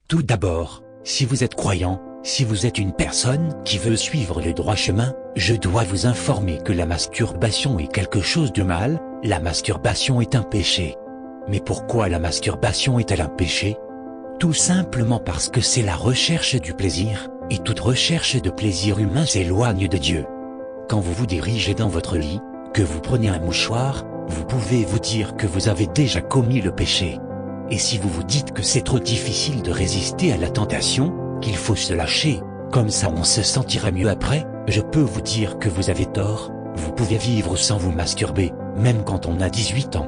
Tout d'abord, si vous êtes croyant, si vous êtes une personne qui veut suivre le droit chemin, je dois vous informer que la masturbation est quelque chose de mal, la masturbation est un péché. Mais pourquoi la masturbation est-elle un péché? Tout simplement parce que c'est la recherche du plaisir, et toute recherche de plaisir humain s'éloigne de Dieu. Quand vous vous dirigez dans votre lit, que vous prenez un mouchoir, vous pouvez vous dire que vous avez déjà commis le péché. Et si vous vous dites que c'est trop difficile de résister à la tentation, qu'il faut se lâcher, comme ça on se sentira mieux après, je peux vous dire que vous avez tort, vous pouvez vivre sans vous masturber, même quand on a 18 ans.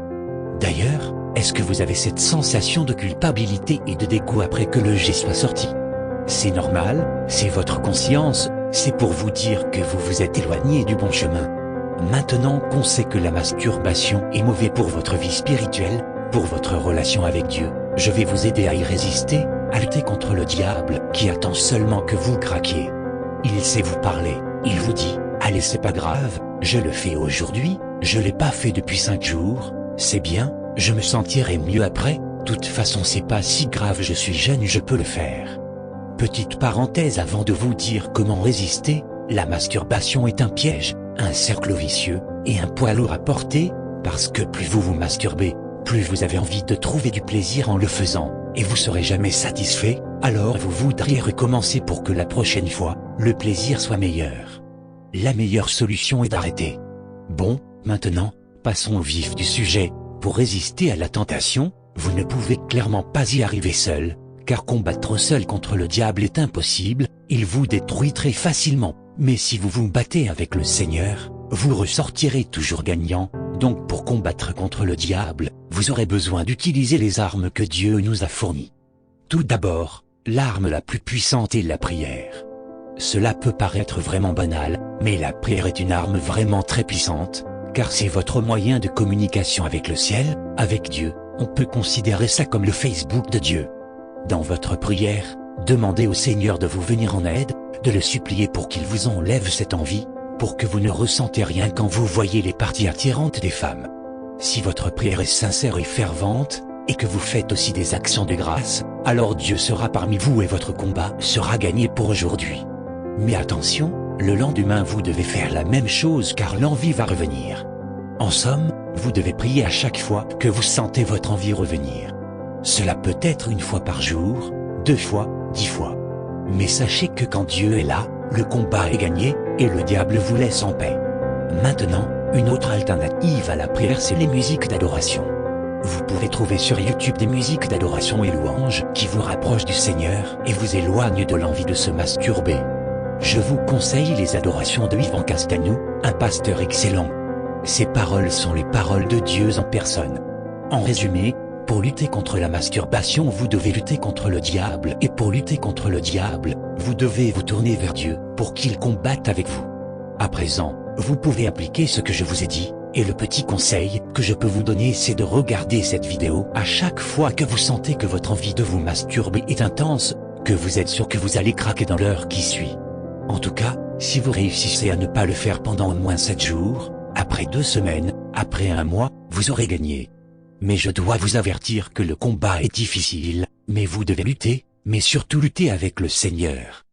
D'ailleurs, est-ce que vous avez cette sensation de culpabilité et de dégoût après que le jet soit sorti? C'est normal, c'est votre conscience, c'est pour vous dire que vous vous êtes éloigné du bon chemin. Maintenant qu'on sait que la masturbation est mauvaise pour votre vie spirituelle, pour votre relation avec Dieu, je vais vous aider à y résister, à lutter contre le diable qui attend seulement que vous craquiez. Il sait vous parler, il vous dit « Allez, c'est pas grave, je le fais aujourd'hui, je l'ai pas fait depuis 5 jours, c'est bien, je me sentirai mieux après, toute façon c'est pas si grave, je suis jeune, je peux le faire. » Petite parenthèse avant de vous dire comment résister, la masturbation est un piège, un cercle vicieux, et un poids lourd à porter, parce que plus vous vous masturbez, plus vous avez envie de trouver du plaisir en le faisant, et vous serez jamais satisfait, alors vous voudriez recommencer pour que la prochaine fois, le plaisir soit meilleur. La meilleure solution est d'arrêter. Bon, maintenant, passons au vif du sujet. Pour résister à la tentation, vous ne pouvez clairement pas y arriver seul, car combattre seul contre le diable est impossible, il vous détruit très facilement. Mais si vous vous battez avec le Seigneur, vous ressortirez toujours gagnant. Donc pour combattre contre le diable, vous aurez besoin d'utiliser les armes que Dieu nous a fournies. Tout d'abord, l'arme la plus puissante est la prière. Cela peut paraître vraiment banal, mais la prière est une arme vraiment très puissante, car c'est votre moyen de communication avec le ciel, avec Dieu. On peut considérer ça comme le Facebook de Dieu. Dans votre prière, demandez au Seigneur de vous venir en aide, de le supplier pour qu'il vous enlève cette envie, pour que vous ne ressentez rien quand vous voyez les parties attirantes des femmes. Si votre prière est sincère et fervente, et que vous faites aussi des actions de grâce, alors Dieu sera parmi vous et votre combat sera gagné pour aujourd'hui. Mais attention, le lendemain vous devez faire la même chose car l'envie va revenir. En somme, vous devez prier à chaque fois que vous sentez votre envie revenir. Cela peut être 1 fois par jour, 2 fois, 10 fois. Mais sachez que quand Dieu est là, le combat est gagné, et le diable vous laisse en paix. Maintenant, une autre alternative à la prière, c'est les musiques d'adoration. Vous pouvez trouver sur YouTube des musiques d'adoration et louanges qui vous rapprochent du Seigneur et vous éloignent de l'envie de se masturber. Je vous conseille les adorations de Yvan Castagnou, un pasteur excellent. Ses paroles sont les paroles de Dieu en personne. En résumé, pour lutter contre la masturbation, vous devez lutter contre le diable. Et pour lutter contre le diable, vous devez vous tourner vers Dieu, pour qu'il combatte avec vous. À présent, vous pouvez appliquer ce que je vous ai dit, et le petit conseil que je peux vous donner, c'est de regarder cette vidéo à chaque fois que vous sentez que votre envie de vous masturber est intense, que vous êtes sûr que vous allez craquer dans l'heure qui suit. En tout cas, si vous réussissez à ne pas le faire pendant au moins 7 jours, après 2 semaines, après 1 mois, vous aurez gagné. Mais je dois vous avertir que le combat est difficile, mais vous devez lutter, mais surtout lutter avec le Seigneur.